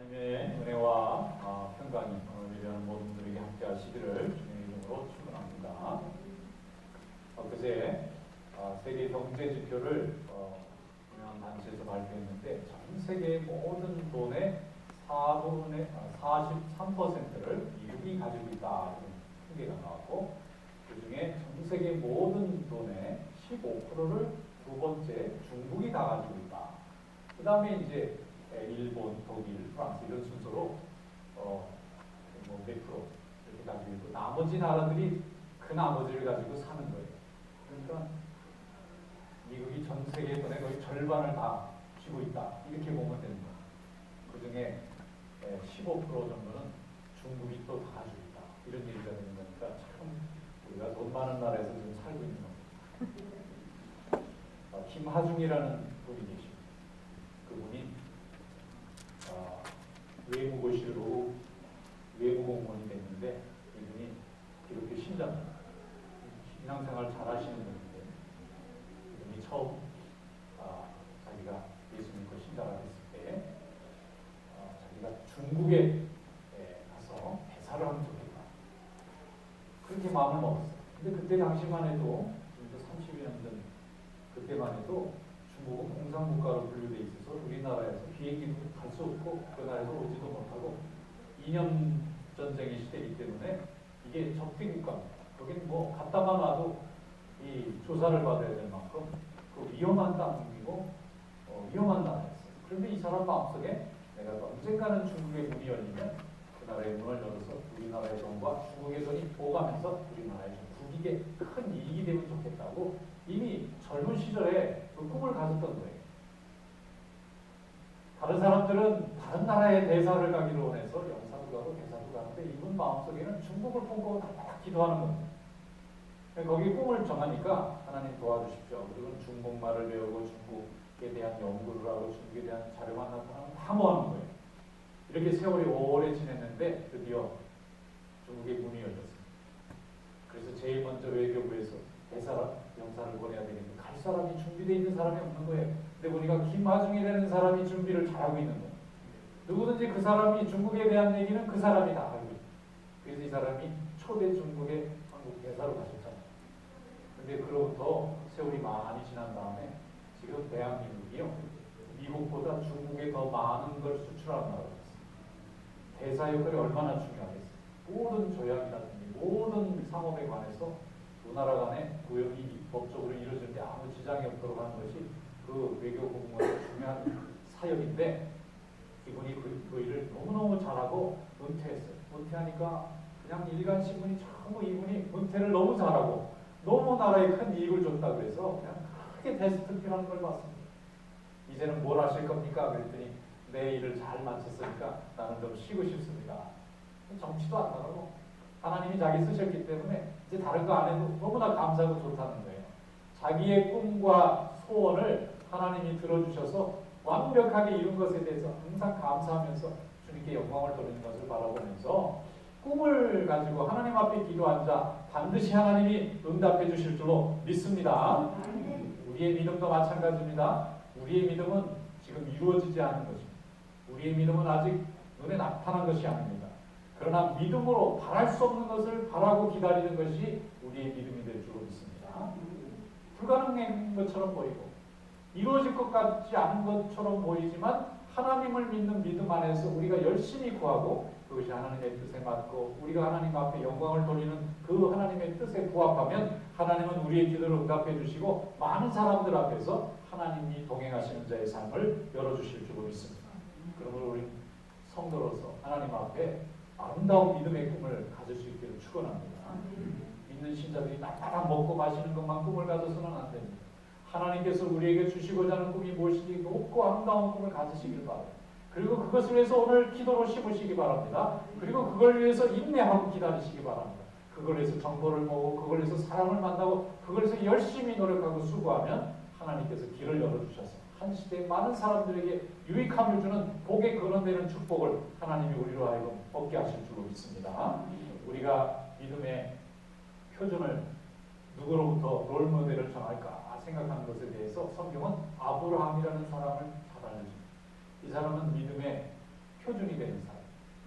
하나님의 은혜와 평강이 오늘 예배하는 모든 분들에게 함께 하시기를 주님의 이름으로 축원합니다. 그제 세계 경제 지표를 유명한 단체에서 발표했는데 전 세계 모든 돈의 43%를 미국이 가지고 있다 이런 통계가 나왔고, 그 중에 전 세계 모든 돈의 15%를 두 번째 중국이 다 가지고 있다. 그 다음에 이제 일본, 독일, 프랑스 이런 순서로 몇 프로 이렇게 가지고 있고, 나머지 나라들이 그 나머지를 가지고 사는 거예요. 그러니까 미국이 전 세계 돈의 거의 절반을 다 쥐고 있다 이렇게 보면 되는 거예요. 그 중에 15% 정도는 중국이 또 다 가지고 있다 이런 얘기가 되는 거니까 참 우리가 돈 많은 나라에서 지금 살고 있는 겁니다. 김하중이라는 분이 계십니다. 그분이 외무고시로 외무공무원이 됐는데, 이분이 기독교 신자입니다. 신앙생활 잘 하시는 분인데, 이분이 처음 자기가 예수 믿고 신자가 됐을 때 자기가 중국에 가서 배사를 하면 좋겠다 그렇게 마음을 먹었어요. 근데 그때 당시만 해도 지금도 30여 년 전 그때만 해도 중국은 공산국가로 분류되어 있어서 우리나라에서 비행기도 탈 수 없고 그 나라에서 오지도 못하고 이념 전쟁의 시대이기 때문에 이게 적대국가입니다. 거기는 뭐 갔다만 와도 이 조사를 받아야 될 만큼 그 위험한 땅이고 위험한 나라였어요. 그런데 이 사람 마음속에 내가 언젠가는 중국의 문이 열리면 그 나라의 문을 열어서 우리나라의 돈과 중국의 돈이 오가면서 우리나라에 좀 국익에 큰 이익이 되면 좋겠다고 이미 젊은 시절에 그 꿈을 가졌던 거예요. 다른 사람들은 다른 나라의 대사를 가기로 원해서 영사도 가고 대사도 가는데, 이분 마음속에는 중국을 품고 다 기도하는 겁니다. 거기 꿈을 정하니까 하나님 도와주십시오. 그리고 중국말을 배우고 중국에 대한 연구를 하고 중국에 대한 자료만 나타나면 다 모아놓은 거예요. 이렇게 세월이 오래 지냈는데 드디어 중국의 문이 열렸습니다. 그래서 제일 먼저 외교부에서 영사를 보내야 되겠는데 갈 사람이 준비되어 있는 사람이 없는 거예요. 근데 보니까 김하중이라는 사람이 준비를 잘하고 있는 거예요. 누구든지 그 사람이 중국에 대한 얘기는 그 사람이 다 알고 있어요. 그래서 이 사람이 초대 중국의 한국 대사로 가셨잖아요. 근데 그로부터 세월이 많이 지난 다음에 지금 대한민국이요, 미국보다 중국에 더 많은 걸 수출하는 나라가 됐습니다. 대사 역할이 얼마나 중요하겠어요. 모든 조약이라든지 모든 상업에 관해서 두 나라 간의 무역이 법적으로 이루어질 때 아무 지장이 없도록 하는 것이 그 외교공무원의 중요한 사역인데, 이분이 그 일을 너무너무 잘하고 은퇴했어요. 은퇴하니까 그냥 일간 신문이 전부 이분이 은퇴를 너무 잘하고 너무 나라에 큰 이익을 줬다 그래서 그냥 크게 데스크피라는 걸 봤습니다. 이제는 뭘 하실 겁니까? 그랬더니 내 일을 잘 마쳤으니까 나는 좀 쉬고 싶습니다. 정치도 안 나가고 하나님이 자기 쓰셨기 때문에 이제 다른 거 안 해도 너무나 감사하고 좋다는 거예요. 자기의 꿈과 소원을 하나님이 들어주셔서 완벽하게 이룬 것에 대해서 항상 감사하면서 주님께 영광을 돌리는 것을 바라보면서 꿈을 가지고 하나님 앞에 기도한 자 반드시 하나님이 응답해 주실 줄로 믿습니다. 우리의 믿음도 마찬가지입니다. 우리의 믿음은 지금 이루어지지 않은 것입니다. 우리의 믿음은 아직 눈에 나타난 것이 아닙니다. 그러나 믿음으로 바랄 수 없는 것을 바라고 기다리는 것이 우리의 믿음이 될 줄로 믿습니다. 불가능한 것처럼 보이고 이루어질 것 같지 않은 것처럼 보이지만 하나님을 믿는 믿음 안에서 우리가 열심히 구하고 그것이 하나님의 뜻에 맞고 우리가 하나님 앞에 영광을 돌리는 그 하나님의 뜻에 부합하면 하나님은 우리의 기도를 응답해 주시고 많은 사람들 앞에서 하나님이 동행하시는 자의 삶을 열어주실 줄로 믿습니다. 그러므로 우리 성도로서 하나님 앞에 아름다운 믿음의 꿈을 가질 수 있기를 축원합니다. 믿는 신자들이 날마다 먹고 마시는 것만 꿈을 가져서는 안 됩니다. 하나님께서 우리에게 주시고자 하는 꿈이 무엇인지 높고 아름다운 꿈을 가지시길 바랍니다. 그리고 그것을 위해서 오늘 기도로 심으시기 바랍니다. 그리고 그걸 위해서 인내하고 기다리시기 바랍니다. 그걸 위해서 정보를 모으고 그걸 위해서 사람을 만나고 그걸 위해서 열심히 노력하고 수고하면 하나님께서 길을 열어주셔서 한 시대에 많은 사람들에게 유익함을 주는 복에 근원되는 축복을 하나님이 우리로 하여금 얻게 하실 줄로 믿습니다. 우리가 믿음의 표준을 누구로부터 롤모델을 정할까 생각하는 것에 대해서 성경은 아브라함이라는 사람을 잘 알려줍니다. 이 사람은 믿음의 표준 기준이 되는 사람,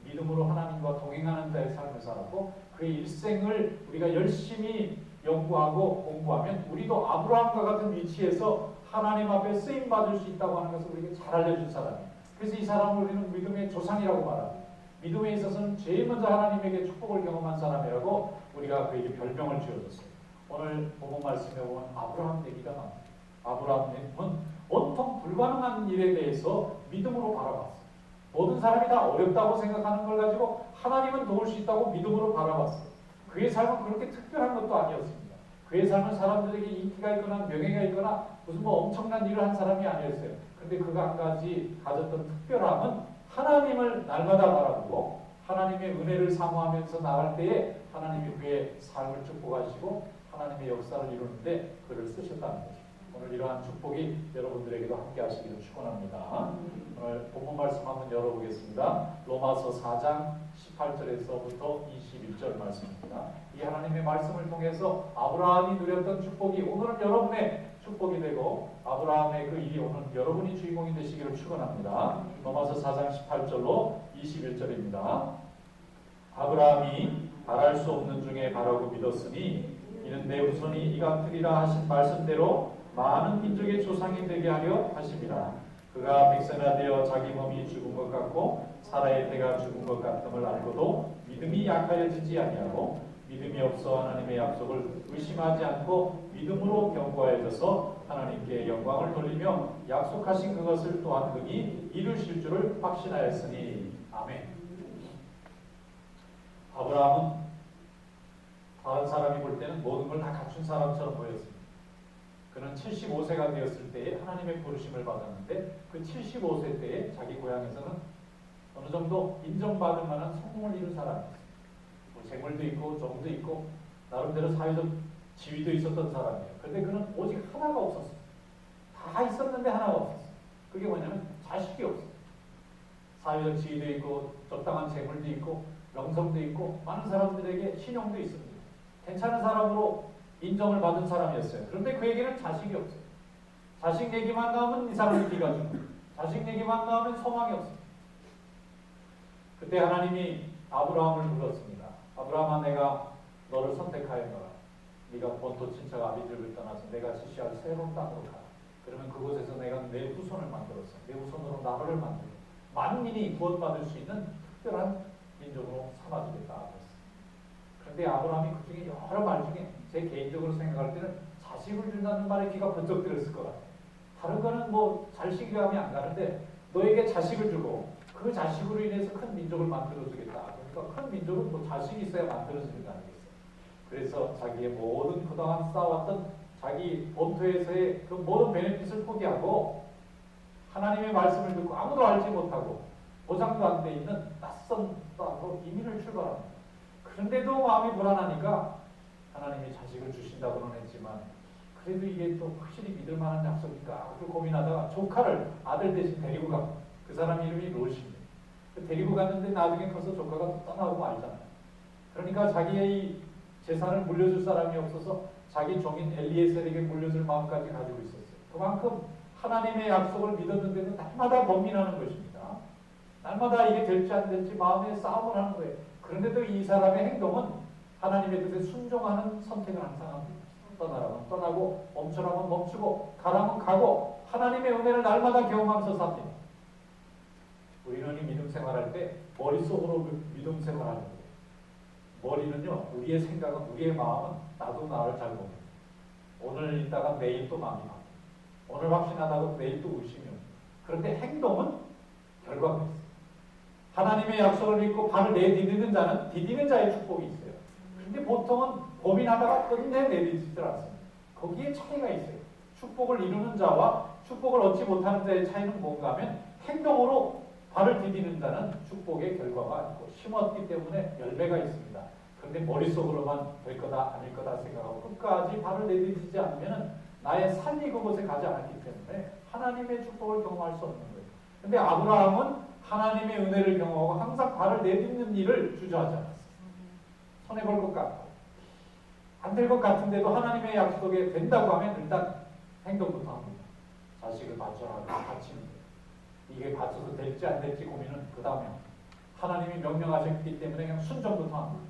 믿음으로 하나님과 동행하는 자의 삶을 살았고 그의 일생을 우리가 열심히 연구하고 공부하면 우리도 아브라함과 같은 위치에서 하나님 앞에 쓰임 받을 수 있다고 하는 것을 우리에게 잘 알려준 사람이에요. 그래서 이 사람을 우리는 믿음의 조상이라고 말합니다. 믿음에 있어서는 제일 먼저 하나님에게 축복을 경험한 사람이라고 우리가 그에게 별명을 지어줬어요. 오늘 본문 말씀에 보면 아브라함 얘기가 나옵니다. 아브라함은 온통 불가능한 일에 대해서 믿음으로 바라봤어요. 모든 사람이 다 어렵다고 생각하는 걸 가지고 하나님은 도울 수 있다고 믿음으로 바라봤어요. 그의 삶은 그렇게 특별한 것도 아니었습니다. 그의 삶은 사람들에게 인기가 있거나 명예가 있거나 무슨 뭐 엄청난 일을 한 사람이 아니었어요. 근데 그가 한 가지 가졌던 특별함은 하나님을 날마다 바라보고 하나님의 은혜를 사모하면서 나갈 때에 하나님이 그의 삶을 축복하시고 하나님의 역사를 이루는데 그를 쓰셨다는 거죠. 오늘 이러한 축복이 여러분들에게도 함께 하시기를 축원합니다. 오늘 본문 말씀 한번 열어보겠습니다. 로마서 4장 18절에서부터 21절 말씀입니다. 이 하나님의 말씀을 통해서 아브라함이 누렸던 축복이 오늘은 여러분의 축복이 되고 아브라함의 그 일이 오늘 여러분이 주인공이 되시기를 축원합니다. 로마서 4장 18절로 21절입니다. 아브라함이 바랄 수 없는 중에 바라고 믿었으니 이는 내 후손이 이같으리라 하신 말씀대로 많은 민족의 조상이 되게 하려 하심이라. 그가 백세나 되어 자기 몸이 죽은 것 같고 사라의 태가 죽은 것 같음을 알고도 믿음이 약하여지지 아니하고 믿음이 없어 하나님의 약속을 의심하지 않고 믿음으로 견고하여져서 하나님께 영광을 돌리며 약속하신 그것을 또한 그이 이루실 줄을 확신하였으니. 아멘. 아브라함은 다른 사람이 볼 때는 모든 걸 다 갖춘 사람처럼 보였습니다. 그는 75세가 되었을 때에 하나님의 부르심을 받았는데 그 75세 때에 자기 고향에서는 어느 정도 인정받을 만한 성공을 이룬 사람이었어요. 뭐 재물도 있고 정도 있고 나름대로 사회적 지위도 있었던 사람이에요. 그런데 그는 오직 하나가 없었어요. 다 있었는데 하나가 없었어요. 그게 뭐냐면 자식이 없어요. 사회적 지위도 있고 적당한 재물도 있고 명성도 있고 많은 사람들에게 신용도 있습니다. 괜찮은 사람으로 인정을 받은 사람이었어요. 그런데 그에게는 자식이 없어요. 자식 얘기만 나오면 이 사람이 기가 죽고 자식 얘기만 나오면 소망이 없어요. 그때 하나님이 아브라함을 불렀습니다. 아브라함아, 내가 너를 선택하였노라. 네가 본토 친척 아비들을 떠나서 내가 지시할 새로운 땅으로 가라. 그러면 그곳에서 내가 내 후손을 만들었어. 내 후손으로 나라를 만들어 만민이 구원받을 수 있는 특별한 민족으로 삼아주겠다. 그런데 아브라함이 그 중에 여러 말 중에 제 개인적으로 생각할 때는 자식을 준다는 말에 귀가 번쩍 들었을 것 같아요. 다른 거는 뭐 잘식이라면 안 가는데 너에게 자식을 주고 그 자식으로 인해서 큰 민족을 만들어주겠다. 그러니까 큰 민족은 뭐 자식이 있어야 만들어진다는 거겠어요. 그래서 자기의 모든 그동안 쌓아왔던 자기 본토에서의 그 모든 베네핏을 포기하고 하나님의 말씀을 듣고 아무도 알지 못하고 보장도 안 돼 있는 낯선 땅으로 이민을 출발합니다. 그런데도 마음이 불안하니까 하나님이 자식을 주신다고는 했지만 그래도 이게 또 확실히 믿을 만한 약속일까? 그 고민하다가 조카를 아들 대신 데리고 갑니다. 그 사람 이름이 롯입니다. 데리고 갔는데 나중에 커서 조카가 또 떠나고 말잖아요. 그러니까 자기의 재산을 물려줄 사람이 없어서 자기 종인 엘리에셀에게 물려줄 마음까지 가지고 있었어요. 그만큼 하나님의 약속을 믿었는데도 날마다 고민하는 것입니다. 날마다 이게 될지 안 될지 마음에 싸움을 하는 거예요. 그런데도 이 사람의 행동은 하나님의 뜻에 순종하는 선택을 항상 합니다. 떠나라면 떠나고 멈추라면 멈추고 가라면 가고 하나님의 은혜를 날마다 경험하면서 삽니다. 우리는 이 믿음 생활할 때 머릿속으로 믿음 생활하는 거예요. 머리는요, 우리의 생각은, 우리의 마음은 나도 나를 잘 모릅니다. 오늘 있다가 내일 또 마음이 바뀌어요. 오늘 확신하다가 내일 또 의심이 옵니다. 그런데 행동은 결과가 있어요. 하나님의 약속을 믿고 발을 내디디는 자는 디디는 자의 축복이 있어요. 그런데 보통은 고민하다가 끝내 내디디질 않습니다. 거기에 차이가 있어요. 축복을 이루는 자와 축복을 얻지 못하는 자의 차이는 뭔가 하면 행동으로 발을 디디는 자는 축복의 결과가 있고 심었기 때문에 열매가 있습니다. 그런데 머릿속으로만 될 거다 아닐 거다 생각하고 끝까지 발을 내디디지 않으면 나의 삶이 그곳에 가지 않았기 때문에 하나님의 축복을 경험할 수 없는 거예요. 그런데 아브라함은 하나님의 은혜를 경험하고 항상 발을 내딛는 일을 주저하지 않았어요. 손해볼 것 같고 안 될 것 같은데도 하나님의 약속에 된다고 하면 일단 행동부터 합니다. 자식을 바쳐라고 바치는 거예요. 이게 받쳐서 될지 안 될지 고민은 그 다음에 하나님이 명령하셨기 때문에 그냥 순종부터 합니다.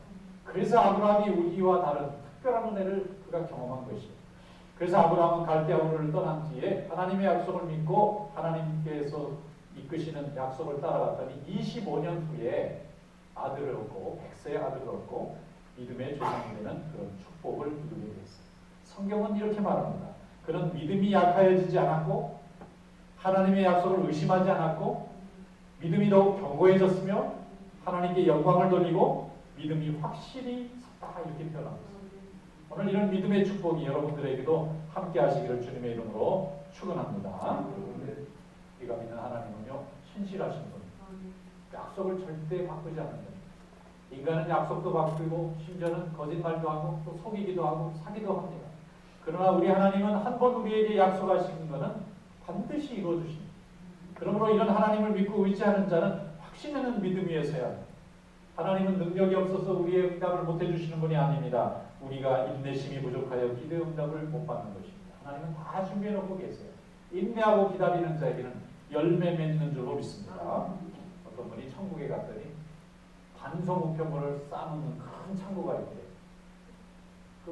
그래서 아브라함이 우리와 다른 특별한 은혜를 그가 경험한 것이에요. 그래서 아브라함은 갈대아 우르를 떠난 뒤에 하나님의 약속을 믿고 하나님께서 이끄시는 약속을 따라갔더니 25년 후에 아들을 얻고 100세의 아들을 얻고 믿음의 조상이 되는 그런 축복을 이루게 됐어요. 성경은 이렇게 말합니다. 그는 믿음이 약하여지지 않았고 하나님의 약속을 의심하지 않았고 믿음이 더욱 견고해졌으며 하나님께 영광을 돌리고 믿음이 확실히 섰다 이렇게 표현합니다. 오늘 이런 믿음의 축복이 여러분들에게도 함께 하시기를 주님의 이름으로 축원합니다. 우리가 믿는 하나님은요 신실하신 분, 약속을 절대 바꾸지 않는 분. 인간은 약속도 바꾸고 심지어는 거짓말도 하고 또 속이기도 하고 사기도 합니다. 그러나 우리 하나님은 한 번 우리에게 약속하신 것은 반드시 이루어주십니다. 그러므로 이런 하나님을 믿고 의지하는 자는 확신 있는 믿음 위에 서야 합니다. 하나님은 능력이 없어서 우리의 응답을 못 해주시는 분이 아닙니다. 우리가 인내심이 부족하여 기도의 응답을 못 받는 것입니다. 하나님은 다 준비해 놓고 계세요. 인내하고 기다리는 자에게는 열매 맺는 줄로 믿습니다. 어떤 분이 천국에 갔더니 반성우편물을 쌓아놓는 큰 창고가 있대요.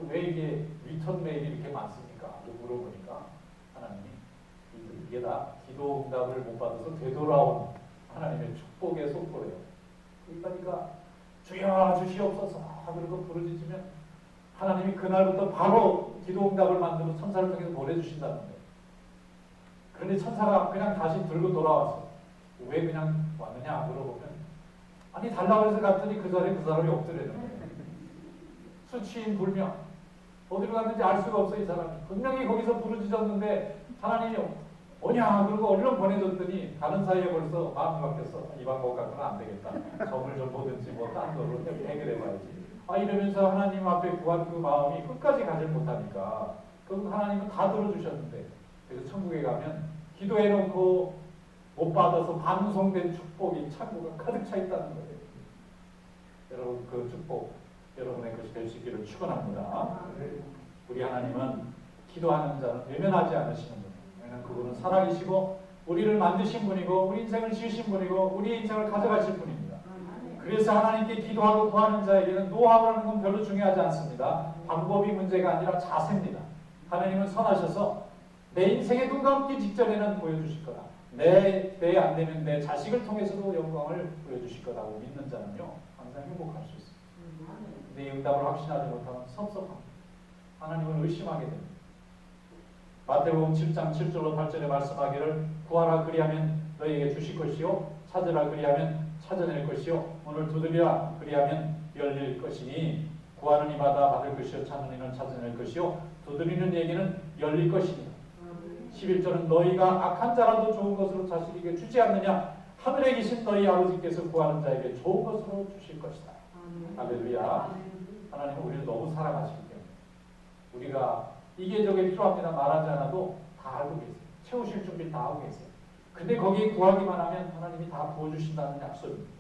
왜 이게 리턴 메일이 이렇게 많습니까? 물어보니까 하나님이 이게 다 기도 응답을 못 받아서 되돌아온 하나님의 축복의 속보래요. 그러니까 주여 주시옵소서 그러고 부르짖으면 하나님이 그날부터 바로 기도 응답을 만들어 천사를 통해서 보내주신다는 거예요. 그런데 천사가 그냥 다시 들고 돌아왔어요. 왜 그냥 왔느냐 물어보면 아니 달라고 해서 갔더니 그 자리에 그 사람이 없더래는 거예요. 수치인 불명 어디로 갔는지 알 수가 없어 이 사람이. 분명히 거기서 부르짖었는데 하나님이 뭐냐 그러고 얼른 보내줬더니 가는 사이에 벌써 마음이 바뀌었어. 이 방법 갖고는 안 되겠다. 점을 좀 보든지 뭐 딴 거로 해결해봐야지. 이러면서 하나님 앞에 구한 그 마음이 끝까지 가지 못하니까 그럼 하나님은 다 들어주셨는데 그래서 천국에 가면 기도해놓고 못 받아서 반송된 축복이 창고가 가득 차 있다는 거예요. 여러분 그 축복 여러분의 것이 될 수 있기를 축원합니다. 우리 하나님은 기도하는 자는 외면하지 않으시는 분. 왜냐하면 그분은 살아계시고 우리를 만드신 분이고 우리 인생을 지으신 분이고 우리의 인생을 가져가실 분입니다. 그래서 하나님께 기도하고 구하는 자에게는 노하우라는 건 별로 중요하지 않습니다. 방법이 문제가 아니라 자세입니다. 하나님은 선하셔서 내 인생에 눈 감기 직전에는 보여주실 거다. 내 안 되면 내 자식을 통해서도 영광을 보여주실 거라고 믿는 자는요 항상 행복할 수 있습니다. 근데 이 응답을 확신하지 못하면 섭섭합니다. 하나님을 의심하게 됩니다. 마태복음 7장 7절로 8절에 말씀하기를 구하라 그리하면 너희에게 주실 것이요 찾으라 그리하면 찾아낼 것이요 문을 두드리라 그리하면 열릴 것이니 구하는 이마다 받을 것이요 찾는 이는 찾아낼 것이요 두드리는 이에게는 열릴 것이니 11절은 너희가 악한 자라도 좋은 것으로 자식에게 주지 않느냐 하늘에 계신 너희 아버지께서 구하는 자에게 좋은 것으로 주실 것이다. 할렐루야. 하나님은 우리를 너무 사랑하시기 때문에 우리가 이게 저게 필요합니다 말하지 않아도 다 알고 계세요. 채우실 준비를 다 하고 계세요. 근데 거기에 구하기만 하면 하나님이 다 부어주신다는 약속입니다.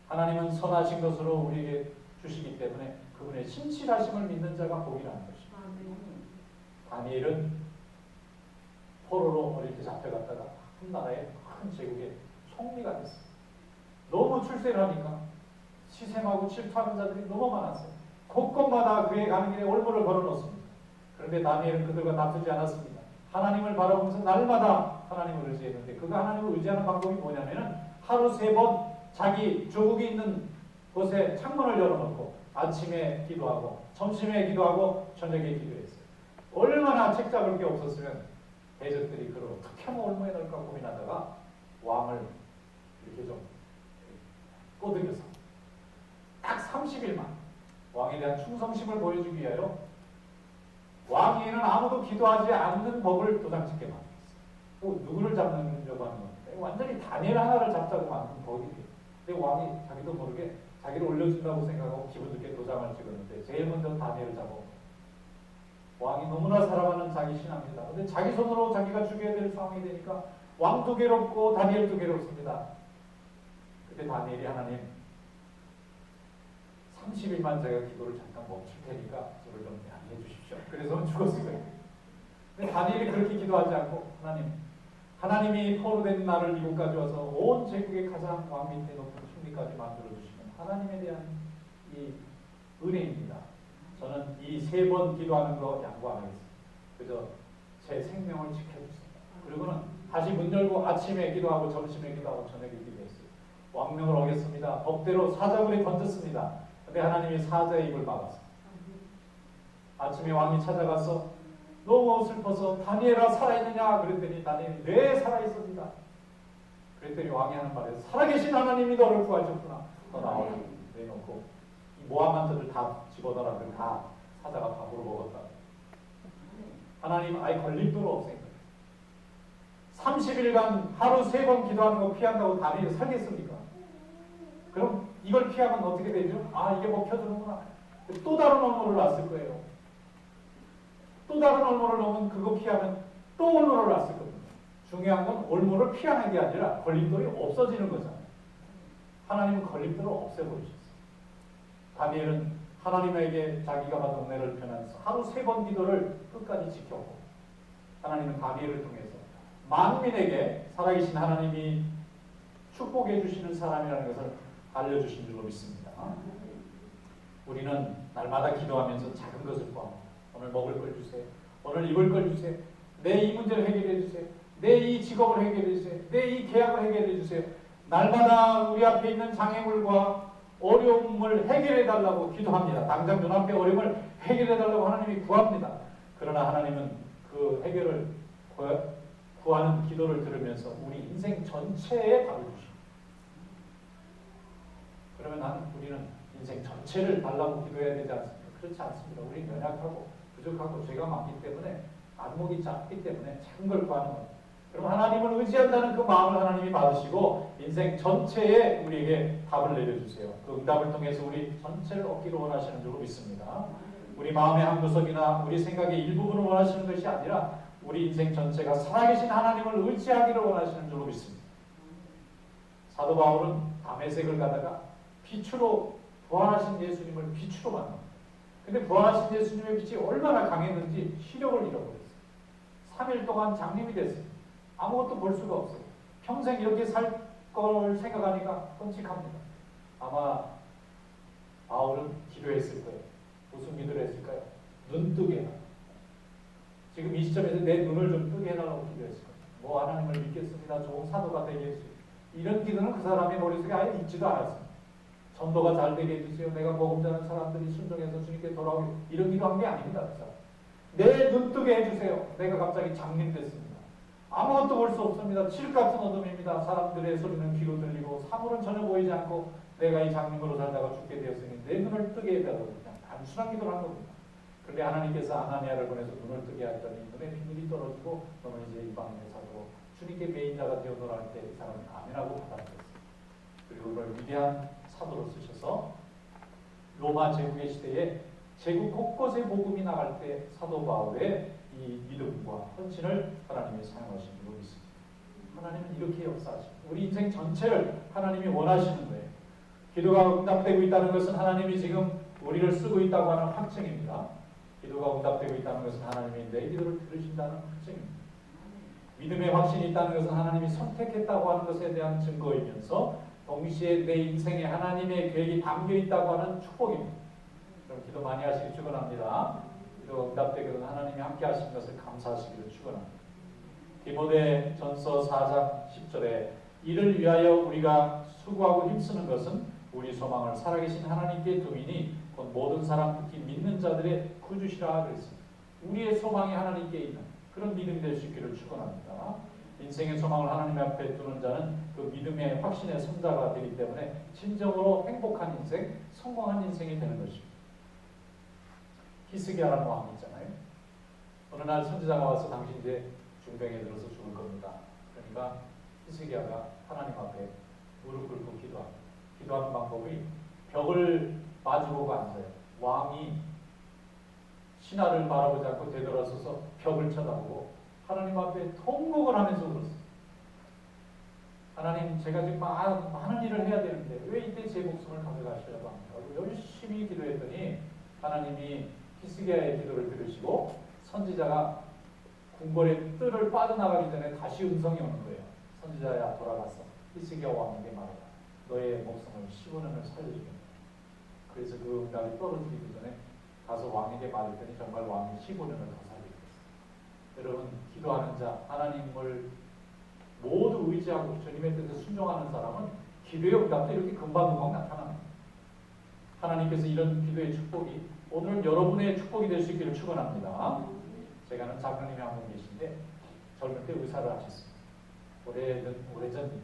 하나님은 선하신 것으로 우리에게 주시기 때문에 그분의 신실하심을 믿는 자가 복이라는 것입니다. 다니엘은 포로로 어릴 때 잡혀갔다가 한 나라의 큰 제국의 총리가 됐어요. 너무 출세를 하니까 시샘하고 질투하는 자들이 너무 많았어요. 곳곳마다 그의 가는 길에 올무를 걸어놓습니다. 그런데 다니엘은 그들과 다투지 않았습니다. 하나님을 바라보면서 날마다 하나님을 의지했는데 그가 하나님을 의지하는 방법이 뭐냐면은 하루 3번 자기 조국이 있는 곳에 창문을 열어놓고 아침에 기도하고 점심에 기도하고 저녁에 기도했어요. 얼마나 책 잡을 게 없었으면 대적들이 그를 어떻게 하면 올무에 넣을까 고민하다가 왕을 이렇게 좀 꼬드겨서 딱 30일만 왕에 대한 충성심을 보여주기 위하여 왕에게는 아무도 기도하지 않는 법을 도장짓게 만들었어요. 또 누구를 잡는다고 하는 건데 완전히 다니엘 하나를 잡자고 만든 법이에요. 근데 왕이 자기도 모르게 자기를 올려준다고 생각하고 기분 좋게 도장을 찍었는데 제일 먼저 다니엘을 잡아온 왕이 너무나 사랑하는 자기 신하입니다. 근데 자기 손으로 자기가 죽여야 될 상황이 되니까 왕도 괴롭고 다니엘도 괴롭습니다. 그때 다니엘이 하나님 30일만 제가 기도를 잠깐 멈출 테니까 저를 좀 양해해 주십시오. 그래서 죽었어요. 근데 다니엘이 그렇게 기도하지 않고 하나님 하나님이 포로된 나를 미국까지 와서 온 제국의 가장 왕 밑에 높은 총리까지 만들어주시는 하나님에 대한 이 은혜입니다. 저는 이 3번 기도하는 거 양보 안 하겠습니다. 그저 제 생명을 지켜주세요. 그리고는 다시 문 열고 아침에 기도하고 점심에 기도하고 저녁에 기도했어요. 왕명을 어겼습니다. 법대로 사자굴에 던졌습니다. 근데 하나님이 사자의 입을 막았어요. 아침에 왕이 찾아가서 너무 슬퍼서 다니엘아 살아있느냐 그랬더니 다니엘이 네 살아있습니다. 그랬더니 왕이 하는 말에 살아계신 하나님이 너를 구하셨구나. 너 나와라. 내놓고 이 모함한테들 다 집어넣어라. 다 사자가 밥으로 먹었다. 하나님 아예 걸림돌 없앤 거예요. 30일간 하루 3번 기도하는 거 피한다고 다니엘이 살겠습니까? 그럼 이걸 피하면 어떻게 되죠? 아 이게 먹혀주는구나. 또 다른 업무를 놨을 거예요. 또 다른 올무를 넣으면 그거 피하면 또 올무를 놨을 겁니다. 중요한 건 올무를 피하는 게 아니라 걸림돌이 없어지는 거잖아요. 하나님은 걸림돌을 없애버리셨어요. 다니엘은 하나님에게 자기가 받은 은혜를 표현해서 하루 3번 기도를 끝까지 지켰고 하나님은 다니엘을 통해서 만민에게 살아계신 하나님이 축복해 주시는 사람이라는 것을 알려주신 줄로 믿습니다. 우리는 날마다 기도하면서 작은 것을 구합니다. 오늘 먹을 걸 주세요. 오늘 입을 걸 주세요. 내 이 문제를 해결해 주세요. 내 이 직업을 해결해 주세요. 내 이 계약을 해결해 주세요. 날마다 우리 앞에 있는 장애물과 어려움을 해결해 달라고 기도합니다. 당장 눈앞에 어려움을 해결해 달라고 하나님이 구합니다. 그러나 하나님은 그 해결을 구하는 기도를 들으면서 우리 인생 전체에 답을 주십니다. 그러면 우리는 인생 전체를 달라고 기도해야 되지 않습니까? 그렇지 않습니다. 우리는 연약하고 부족하고 죄가 많기 때문에 안목이 작기 때문에 작은 걸 구하는 겁니다. 그럼 하나님을 의지한다는 그 마음을 하나님이 받으시고 인생 전체에 우리에게 답을 내려주세요. 그 응답을 통해서 우리 전체를 얻기를 원하시는 줄로 믿습니다. 우리 마음의 한 구석이나 우리 생각의 일부분을 원하시는 것이 아니라 우리 인생 전체가 살아계신 하나님을 의지하기를 원하시는 줄로 믿습니다. 사도 바울은 다메섹을 가다가 빛으로 부활하신 예수님을 빛으로 만납니다. 근데 부활하신 예수님의 빛이 얼마나 강했는지 시력을 잃어버렸어요. 3일 동안 장님이 됐어요. 아무것도 볼 수가 없어요. 평생 이렇게 살 걸 생각하니까 끔찍합니다. 아마 바울은 기도했을 거예요. 무슨 기도를 했을까요? 눈 뜨게 해라. 지금 이 시점에서 내 눈을 좀 뜨게 해달라고 기도했을 거예요. 뭐 하나님을 믿겠습니다. 좋은 사도가 되게 해주세요. 이런 기도는 그 사람의 머릿속에 아예 있지도 않았습니다. 전도가 잘 되게 해주세요. 내가 복음 전하는 사람들이 순종해서 주님께 돌아오게 이런 기도한 게 아닙니다. 그 사람. 내 눈 뜨게 해주세요. 내가 갑자기 장님 됐습니다. 아무것도 볼 수 없습니다. 칠 같은 어둠입니다. 사람들의 소리는 귀로 들리고 사물은 전혀 보이지 않고 내가 이 장님으로 살다가 죽게 되었으니 내 눈을 뜨게 해달라고 그냥 단순한 기도를 한 겁니다. 그런데 하나님께서 아나니아를 보내서 눈을 뜨게 하더니 눈에 비늘이 떨어지고 너는 이제 이방인의 사도로 주님께 메인자가 되어노라 할 때 이 사람이 아멘하고 받아들였어요. 그리고 그걸 위대한 사도로 쓰셔서 로마 제국의 시대에 제국 곳곳에 복음이 나갈 때 사도 바울의 이 믿음과 헌신을 하나님이 사용하신 줄로 믿습니다. 하나님은 이렇게 역사하십니다. 우리 인생 전체를 하나님이 원하시는 거예요. 기도가 응답되고 있다는 것은 하나님이 지금 우리를 쓰고 있다고 하는 확증입니다. 기도가 응답되고 있다는 것은 하나님이 내 기도를 들으신다는 확증입니다. 믿음의 확신이 있다는 것은 하나님이 선택했다고 하는 것에 대한 증거이면서 동시에 내 인생에 하나님의 계획이 담겨 있다고 하는 축복입니다. 그럼 기도 많이 하시기 축원합니다. 기도 응답되거든 하나님이 함께 하신 것을 감사하시기를 축원합니다. 디모데전서 4장 10절에 이를 위하여 우리가 수고하고 힘쓰는 것은 우리 소망을 살아계신 하나님께 두이니 곧 모든 사람 특히 믿는 자들의 구주시라 그랬습니다. 우리의 소망이 하나님께 있는 그런 믿음이 될 수 있기를 축원합니다. 인생의 소망을 하나님 앞에 두는 자는 그 믿음의 확신의 선자가 되기 때문에 진정으로 행복한 인생, 성공한 인생이 되는 것입니다. 히스기야라는 왕이 있잖아요. 어느 날 선지자가 와서 당신 이제 중병에 들어서 죽을 겁니다. 그러니까 히스기야가 하나님 앞에 무릎 꿇고 기도합니다. 기도하는 방법이 벽을 마주보고 앉아요. 왕이 신하를 바라보지 않고 되돌아서서 벽을 쳐다보고 하나님 앞에 통곡을 하면서 울었어요. 하나님, 제가 지금 많은 일을 해야 되는데 왜 이때 제 목숨을 가져가시려고 합니까? 열심히 기도했더니 하나님이 히스기야의 기도를 들으시고 선지자가 궁궐의 뜰을 빠져나가기 전에 다시 음성이 오는 거예요. 선지자야 돌아가서 히스기야 왕에게 말하라. 너의 목숨을 15년을 살려주겠다. 그래서 그 응답이 떨어지기 전에 가서 왕에게 말했더니 정말 왕이 15년을 더 살리게 됐어요. 여러분, 기도하는 자, 하나님을 모두 의지하고 주님의 뜻에 순종하는 사람은 기도의 응답도 이렇게 금방금방 나타납니다. 하나님께서 이런 기도의 축복이 오늘은 여러분의 축복이 될 수 있기를 축원합니다. 제가 아는 장로님이 한 분 계신데 젊을 때 의사를 하셨습니다. 오래전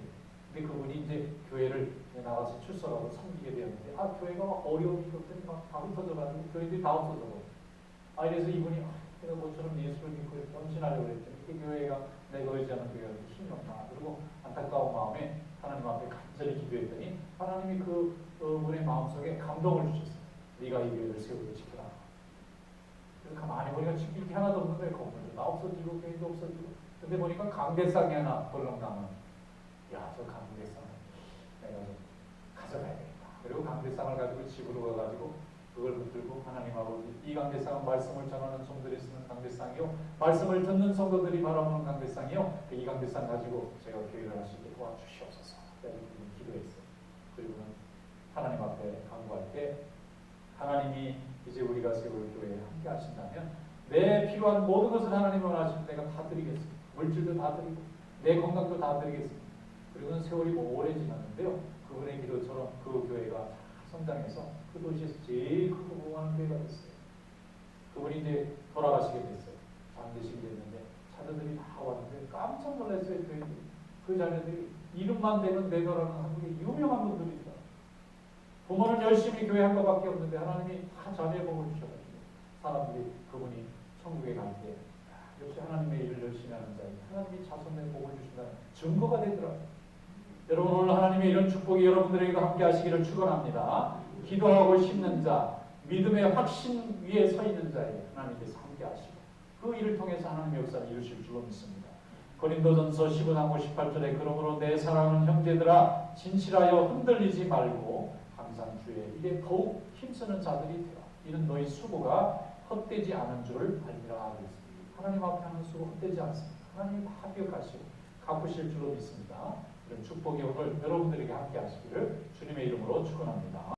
근데 그분이 이제 교회를 나가서 출석하고 섬기게 되었는데 교회가 어려움이 있었더니 막 다 흩어져가지고 교회들이 다 없어져고 그래서 이분이 내가 모처럼 예수를 믿고 이렇게 헌신하려고 그랬더니 그 교회가 내가 의지하는 교회가 이렇게 힘이 없나. 그리고 안타까운 마음에 하나님 앞에 간절히 기도했더니 하나님이 그분의 마음속에 감동을 주셨어요. 네가 이 교회를 세우고 지켜라. 그래서 가만히 보니까 지킬 게 하나도 없는데 건물도 다 없어지고 교회도 없어지고 근데 보니까 강대상이 하나 벌렁나면 저 강대상 내가 좀 가져가야겠다. 그리고 강대상을 가지고 집으로 가가지고 그걸 붙들고 하나님 아버지 이 강대상은 말씀을 전하는 성들이 쓰는 강대상이요 말씀을 듣는 성도들이 바라보는 강대상이요 이 강대상 가지고 제가 교회를 할 수 있게 도와주시옵소서. 그래서 기도했어요. 그리고는 하나님 앞에 간구할 때 하나님이 이제 우리가 세울 교회에 함께 하신다면 내 필요한 모든 것을 하나님이 원하시면 내가 다 드리겠습니다. 물질도 다 드리고 내 건강도 다 드리겠습니다. 그리고는 세월이 오래 지났는데요. 그분의 기도처럼 그 교회가 성장해서 그 도시에서 제일 크고 부흥하는 교회가 됐어요. 그분이 이제 돌아가시게 됐어요. 장례식이 됐는데 자녀들이 다 왔는데 깜짝 놀랐어요. 그 자녀들이 이름만 대면 되더라는 한국의 유명한 분들이다. 부모는 열심히 교회 한 것밖에 없는데 하나님이 다 자녀의 복을 주셔가지고 사람들이 그분이 천국에 갈 때 역시 하나님의 일을 열심히 하는 자에 하나님이 자손의 복을 주신다는 증거가 되더라고요. 여러분 오늘 하나님의 이런 축복이 여러분들에게도 함께 하시기를 축원합니다. 기도하고 심는 자, 믿음의 확신 위에 서 있는 자에 하나님께서 함께 하시고 그 일을 통해서 하나님의 역사를 이루실 줄로 믿습니다. 고린도전서 15장 58절에 그러므로 내 사랑하는 형제들아 진실하여 흔들리지 말고 항상 주의 일에 더욱 힘쓰는 자들이 되라. 이는 너희 수고가 헛되지 않은 줄을 알리라 그랬습니다. 하나님 앞에 하는 수고 헛되지 않습니다. 하나님이 다 기억하시고 갚으실 줄로 믿습니다. 이런 축복이 오늘 여러분들에게 함께 하시기를 주님의 이름으로 축원합니다.